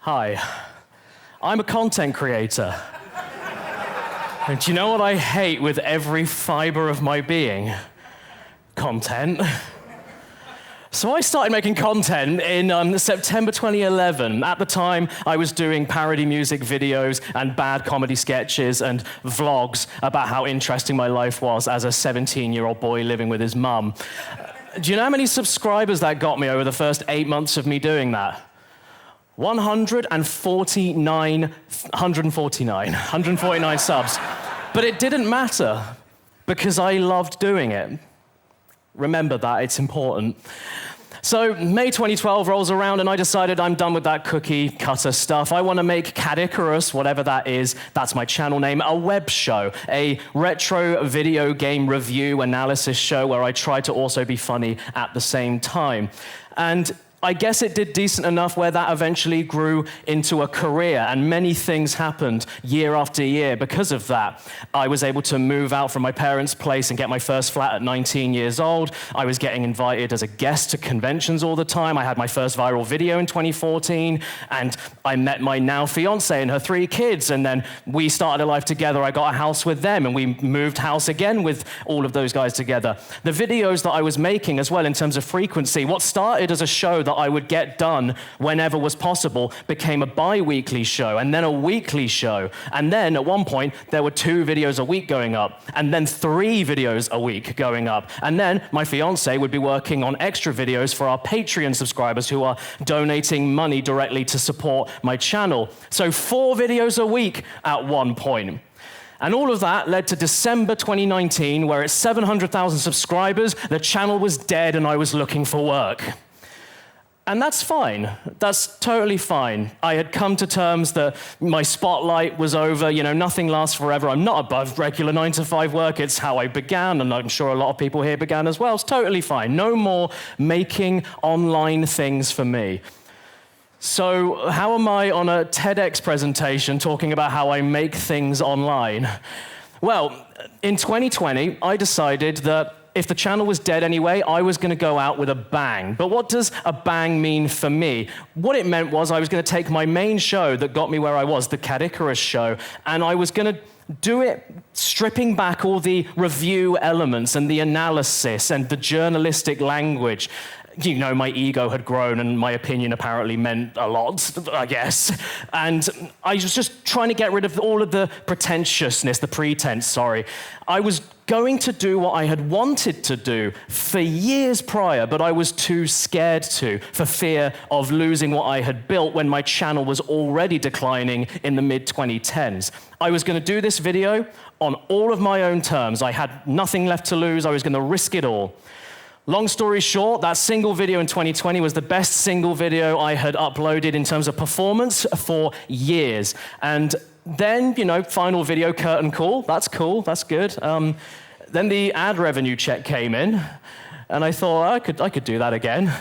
Hi, I'm a content creator. And do you know what I hate with every fiber of my being? Content. So I started making content in September 2011. At the time, I was doing parody music videos and bad comedy sketches and vlogs about how interesting my life was as a 17-year-old boy living with his mum. Do you know how many subscribers that got me over the first 8 months of me doing that? 149 subs. But it didn't matter because I loved doing it. Remember that, it's important. So May 2012 rolls around and I decided I'm done with that cookie cutter stuff. I want to make Caddicarus, whatever that is, that's my channel name, a web show, a retro video game review analysis show where I try to also be funny at the same time. And I guess it did decent enough where that eventually grew into a career, and many things happened year after year because of that. I was able to move out from my parents' place and get my first flat at 19 years old. I was getting invited as a guest to conventions all the time. I had my first viral video in 2014, and I met my now fiance and her 3 kids, and then we started a life together. I got a house with them, and we moved house again with all of those guys together. The videos that I was making as well in terms of frequency, what started as a show that I would get done whenever was possible became a bi-weekly show, and then a weekly show. And then at one point, there were 2 videos a week going up, and then 3 videos a week going up. And then my fiance would be working on extra videos for our Patreon subscribers who are donating money directly to support my channel. So 4 videos a week at one point. And all of that led to December 2019, where at 700,000 subscribers, the channel was dead and I was looking for work. And that's fine. That's totally fine. I had come to terms that my spotlight was over. You know, nothing lasts forever. I'm not above regular 9-to-5 work. It's how I began, and I'm sure a lot of people here began as well. It's totally fine. No more making online things for me. So how am I on a TEDx presentation talking about how I make things online? Well, in 2020, I decided that if the channel was dead anyway, I was going to go out with a bang. But what does a bang mean for me? What it meant was I was going to take my main show that got me where I was, the Caddicarus show, and I was going to do it stripping back all the review elements and the analysis and the journalistic language. You know, my ego had grown and my opinion apparently meant a lot, I guess. And I was just trying to get rid of all of the pretentiousness, the pretense, sorry. I was going to do what I had wanted to do for years prior, but I was too scared to, for fear of losing what I had built when my channel was already declining in the mid-2010s. I was going to do this video on all of my own terms. I had nothing left to lose. I was going to risk it all. Long story short, that single video in 2020 was the best single video I had uploaded in terms of performance for years. And then, you know, final video, curtain call. That's cool, that's good. Then the ad revenue check came in, and I thought, I could do that again.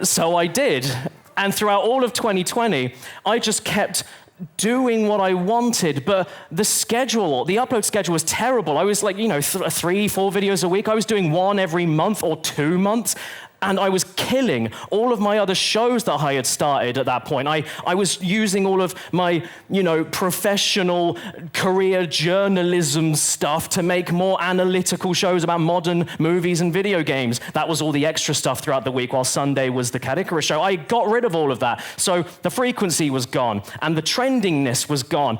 So I did. And throughout all of 2020, I just kept doing what I wanted, but the upload schedule was terrible. I was like, 3-4 videos a week. I was doing 1 every month or 2 months, and I was killing all of my other shows that I had started at that point. I was using all of my, professional career journalism stuff to make more analytical shows about modern movies and video games. That was all the extra stuff throughout the week, while Sunday was the Caddicarus show. I got rid of all of that. So the frequency was gone, and the trendingness was gone.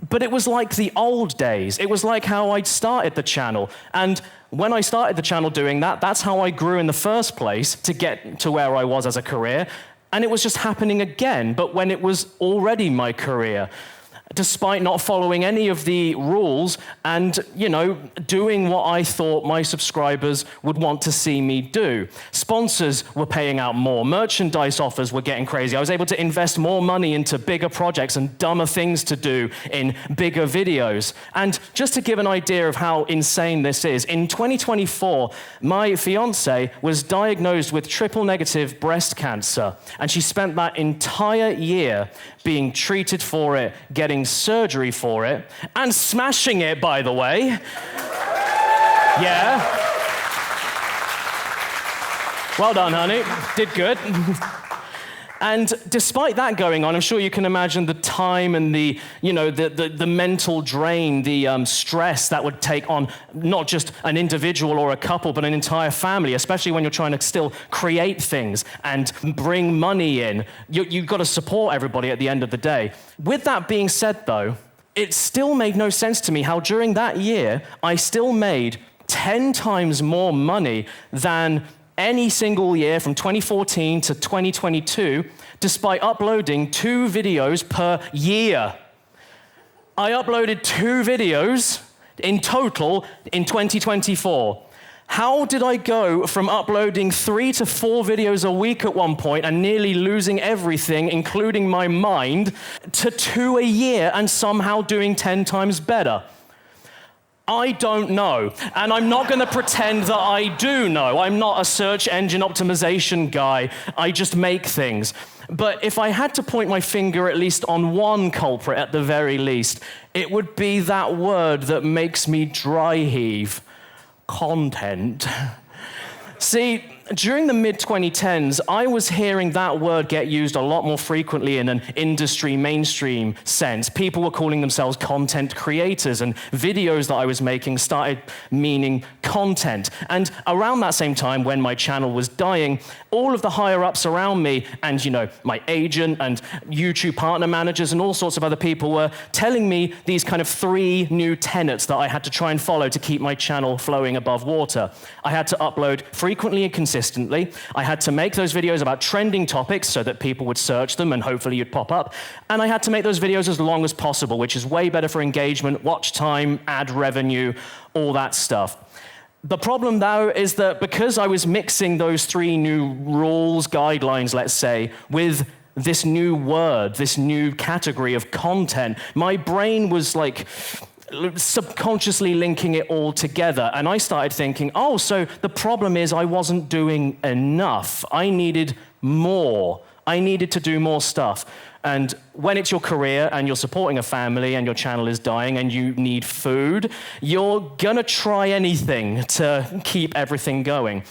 But it was like the old days. It was like how I'd started the channel. And when I started the channel doing that, that's how I grew in the first place to get to where I was as a career. And it was just happening again, but when it was already my career. Despite not following any of the rules and, doing what I thought my subscribers would want to see me do. Sponsors were paying out more. Merchandise offers were getting crazy. I was able to invest more money into bigger projects and dumber things to do in bigger videos. And just to give an idea of how insane this is, in 2024, my fiance was diagnosed with triple-negative breast cancer, and she spent that entire year being treated for it, getting surgery for it, and smashing it, by the way. Yeah. Well done, honey. Did good. And despite that going on, I'm sure you can imagine the time and the mental drain, the stress that would take on not just an individual or a couple, but an entire family, especially when you're trying to still create things and bring money in. You've got to support everybody at the end of the day. With that being said, though, it still made no sense to me how during that year, I still made 10 times more money than any single year from 2014 to 2022, despite uploading 2 videos per year. I uploaded 2 videos in total in 2024. How did I go from uploading 3 to 4 videos a week at one point and nearly losing everything, including my mind, to 2 a year and somehow doing 10 times better? I don't know, and I'm not going to pretend that I do know. I'm not a search engine optimization guy. I just make things. But if I had to point my finger at least on one culprit at the very least, it would be that word that makes me dry heave: content. See, during the mid-2010s, I was hearing that word get used a lot more frequently in an industry mainstream sense. People were calling themselves content creators, and videos that I was making started meaning content. And around that same time, when my channel was dying, all of the higher-ups around me, and my agent and YouTube partner managers and all sorts of other people were telling me these kind of 3 new tenets that I had to try and follow to keep my channel flowing above water. I had to upload frequently and consistently. I had to make those videos about trending topics so that people would search them and hopefully you'd pop up. And I had to make those videos as long as possible, which is way better for engagement, watch time, ad revenue, all that stuff. The problem, though, is that because I was mixing those 3 new rules, guidelines, let's say, with this new word, this new category of content, my brain was like subconsciously linking it all together. And I started thinking, oh, so the problem is I wasn't doing enough. I needed more. I needed to do more stuff. And when it's your career and you're supporting a family and your channel is dying and you need food, you're gonna try anything to keep everything going.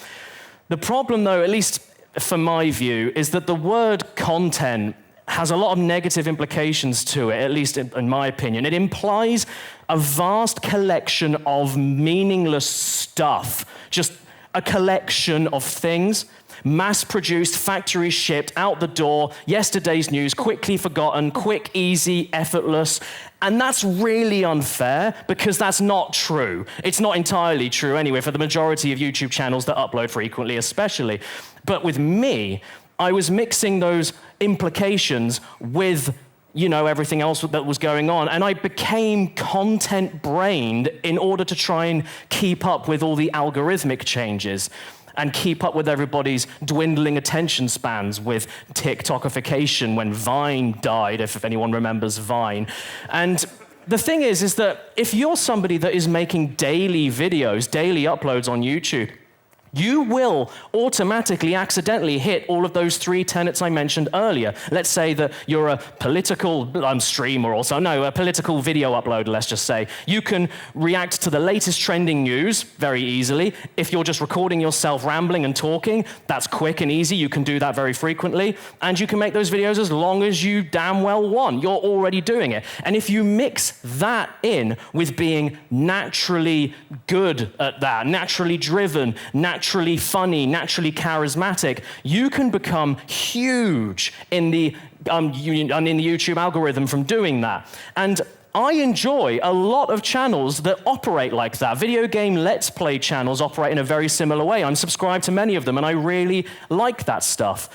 The problem, though, at least from my view, is that the word content has a lot of negative implications to it, at least in my opinion. It implies a vast collection of meaningless stuff, just a collection of things, mass-produced, factory-shipped, out the door, yesterday's news, quickly forgotten, quick, easy, effortless. And that's really unfair because that's not true. It's not entirely true anyway for the majority of YouTube channels that upload frequently, especially. But with me, I was mixing those implications with, everything else that was going on. And I became content-brained in order to try and keep up with all the algorithmic changes and keep up with everybody's dwindling attention spans with TikTokification when Vine died, if anyone remembers Vine. And the thing is that if you're somebody that is making daily videos, daily uploads on YouTube, you will automatically, accidentally hit all of those 3 tenets I mentioned earlier. Let's say that you're a political streamer or so. No, a political video uploader, let's just say. You can react to the latest trending news very easily. If you're just recording yourself rambling and talking, that's quick and easy. You can do that very frequently. And you can make those videos as long as you damn well want. You're already doing it. And if you mix that in with being naturally good at that, naturally driven, naturally funny, naturally charismatic, you can become huge in the YouTube algorithm from doing that. And I enjoy a lot of channels that operate like that. Video game Let's Play channels operate in a very similar way. I'm subscribed to many of them, and I really like that stuff.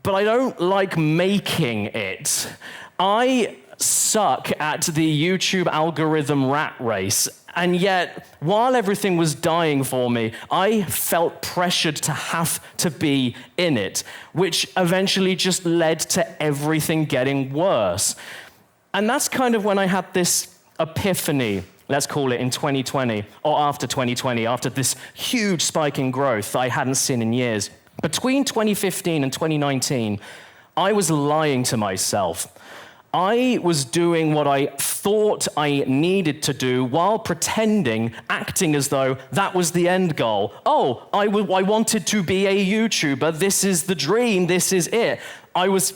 But I don't like making it. I suck at the YouTube algorithm rat race. And yet, while everything was dying for me, I felt pressured to have to be in it, which eventually just led to everything getting worse. And that's kind of when I had this epiphany, let's call it, in 2020, or after 2020, after this huge spike in growth that I hadn't seen in years. Between 2015 and 2019, I was lying to myself. I was doing what I thought I needed to do while pretending, acting as though that was the end goal. Oh, I wanted to be a YouTuber. This is the dream. This is it. I was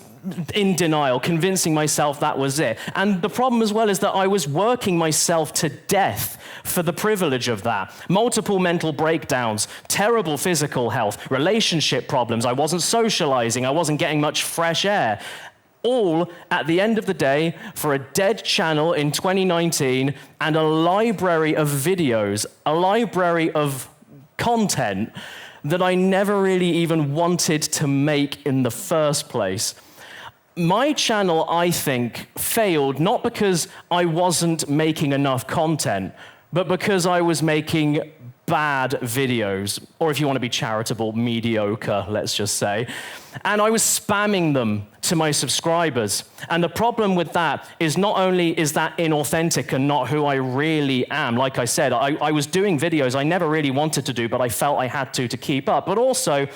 in denial, convincing myself that was it. And the problem as well is that I was working myself to death for the privilege of that. Multiple mental breakdowns, terrible physical health, relationship problems. I wasn't socializing. I wasn't getting much fresh air. All at the end of the day for a dead channel in 2019 and a library of videos, a library of content that I never really even wanted to make in the first place. My channel, I think, failed not because I wasn't making enough content, but because I was making bad videos, or if you want to be charitable, mediocre, let's just say. And I was spamming them to my subscribers. And the problem with that is not only is that inauthentic and not who I really am, like I said, I was doing videos I never really wanted to do, but I felt I had to keep up, but also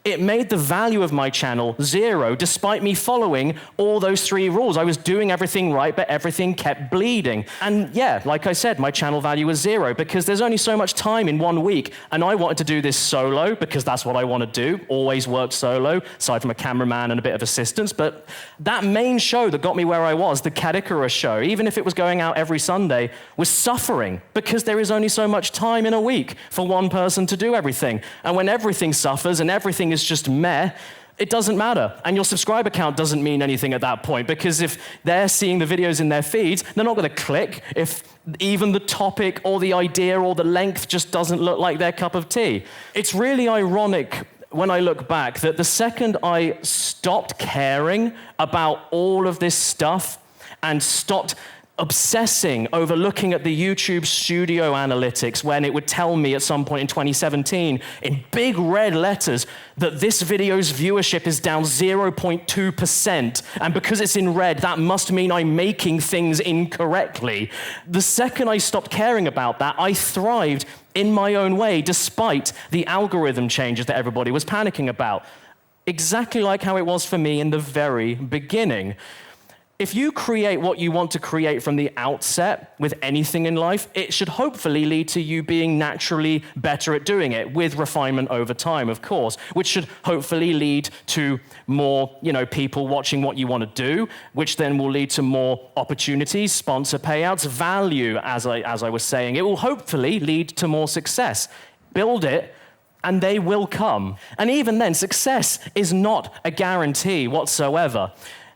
it made the value of my channel zero, despite me following all those 3 rules. I was doing everything right, but everything kept bleeding. And yeah, like I said, my channel value was zero because there's only so much time in 1 week. And I wanted to do this solo because that's what I want to do. Always worked solo, aside from a cameraman and a bit of assistance. But that main show that got me where I was, the Caddicarus show, even if it was going out every Sunday, was suffering because there is only so much time in a week for one person to do everything. And when everything suffers and everything is just meh, it doesn't matter. And your subscriber count doesn't mean anything at that point because if they're seeing the videos in their feeds, they're not going to click if even the topic or the idea or the length just doesn't look like their cup of tea. It's really ironic when I look back that the second I stopped caring about all of this stuff and stopped obsessing over looking at the YouTube studio analytics when it would tell me at some point in 2017 in big red letters that this video's viewership is down 0.2%. And because it's in red, that must mean I'm making things incorrectly. The second I stopped caring about that, I thrived in my own way despite the algorithm changes that everybody was panicking about. Exactly like how it was for me in the very beginning. If you create what you want to create from the outset with anything in life, it should hopefully lead to you being naturally better at doing it with refinement over time, of course, which should hopefully lead to more, people watching what you want to do, which then will lead to more opportunities, sponsor payouts, value, as I was saying. It will hopefully lead to more success. Build it, and they will come. And even then, success is not a guarantee whatsoever.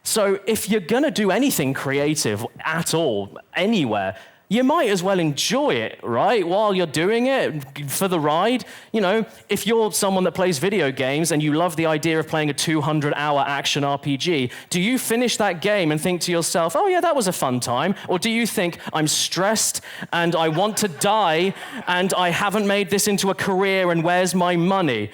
So if you're going to do anything creative at all, anywhere, you might as well enjoy it, right? While you're doing it, for the ride. If you're someone that plays video games and you love the idea of playing a 200-hour action RPG, do you finish that game and think to yourself, oh yeah, that was a fun time? Or do you think, I'm stressed and I want to die and I haven't made this into a career and where's my money?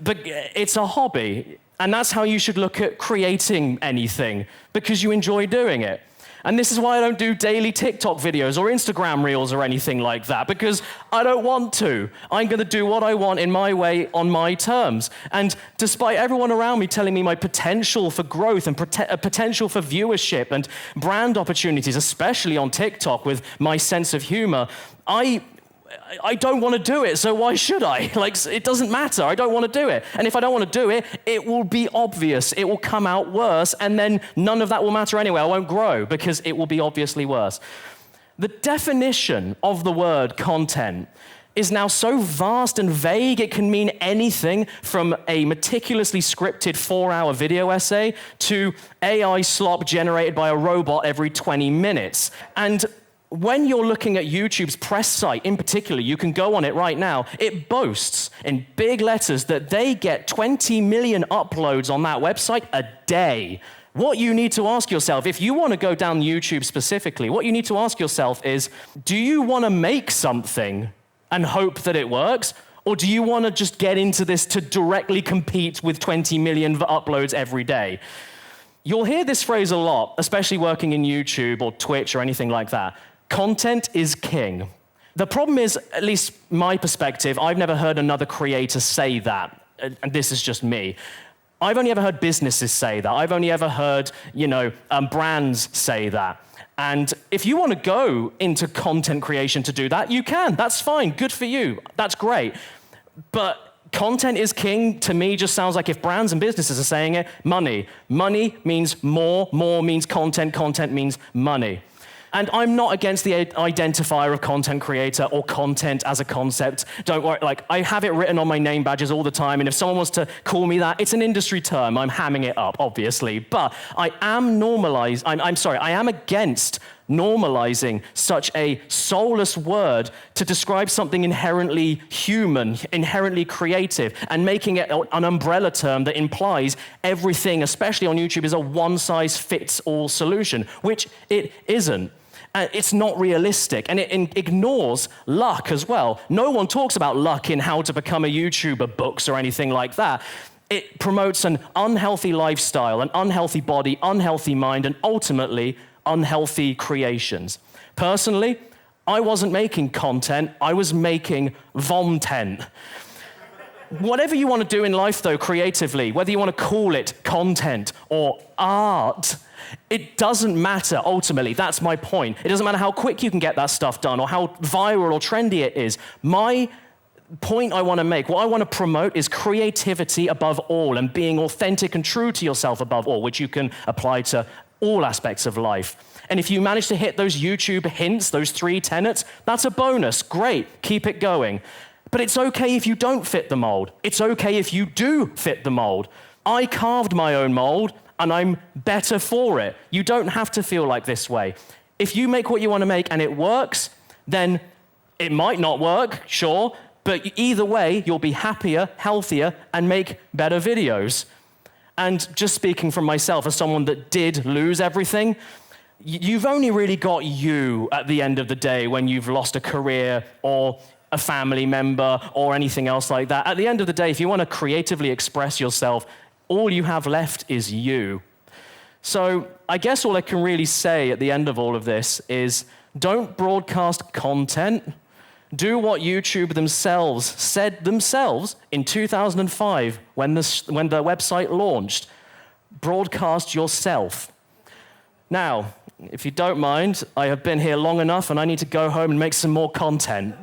But it's a hobby. And that's how you should look at creating anything, because you enjoy doing it. And this is why I don't do daily TikTok videos or Instagram reels or anything like that, because I don't want to. I'm going to do what I want in my way, on my terms. And despite everyone around me telling me my potential for growth and potential for viewership and brand opportunities, especially on TikTok with my sense of humor, I don't want to do it, so why should I? It doesn't matter. I don't want to do it. And if I don't want to do it, it will be obvious. It will come out worse, and then none of that will matter anyway. I won't grow because it will be obviously worse. The definition of the word content is now so vast and vague, it can mean anything from a meticulously scripted 4-hour video essay to AI slop generated by a robot every 20 minutes. And when you're looking at YouTube's press site in particular, you can go on it right now, it boasts in big letters that they get 20 million uploads on that website a day. What you need to ask yourself, if you want to go down YouTube specifically, what you need to ask yourself is, do you want to make something and hope that it works? Or do you want to just get into this to directly compete with 20 million uploads every day? You'll hear this phrase a lot, especially working in YouTube or Twitch or anything like that. Content is king. The problem is, at least my perspective, I've never heard another creator say that, and this is just me. I've only ever heard businesses say that. I've only ever heard, brands say that. And if you want to go into content creation to do that, you can. That's fine. Good for you. That's great. But content is king, to me, just sounds like if brands and businesses are saying it, money. Money means more means content, content means money. And I'm not against the identifier of content creator or content as a concept. Don't worry, like I have it written on my name badges all the time, and if someone wants to call me that, it's an industry term. I'm hamming it up, obviously. But I am I am against normalizing such a soulless word to describe something inherently human, inherently creative, and making it an umbrella term that implies everything, especially on YouTube, is a one-size-fits-all solution, which it isn't. It's not realistic, and it ignores luck as well. No one talks about luck in How to Become a YouTuber books or anything like that. It promotes an unhealthy lifestyle, an unhealthy body, unhealthy mind, and ultimately, unhealthy creations. Personally, I wasn't making content, I was making vomtent. Whatever you want to do in life, though, creatively, whether you want to call it content or art, it doesn't matter, ultimately. That's my point. It doesn't matter how quick you can get that stuff done or how viral or trendy it is. My point I want to make, what I want to promote is creativity above all and being authentic and true to yourself above all, which you can apply to all aspects of life. And if you manage to hit those YouTube hints, those 3 tenets, that's a bonus. Great, keep it going. But it's okay if you don't fit the mold. It's okay if you do fit the mold. I carved my own mold, and I'm better for it. You don't have to feel like this way. If you make what you want to make and it works, then it might not work, sure, but either way, you'll be happier, healthier, and make better videos. And just speaking from myself as someone that did lose everything, you've only really got you at the end of the day when you've lost a career or a family member or anything else like that. At the end of the day, if you want to creatively express yourself, all you have left is you. So I guess all I can really say at the end of all of this is don't broadcast content. Do what YouTube themselves said themselves in 2005 when the website launched. Broadcast yourself. Now, if you don't mind, I have been here long enough and I need to go home and make some more content.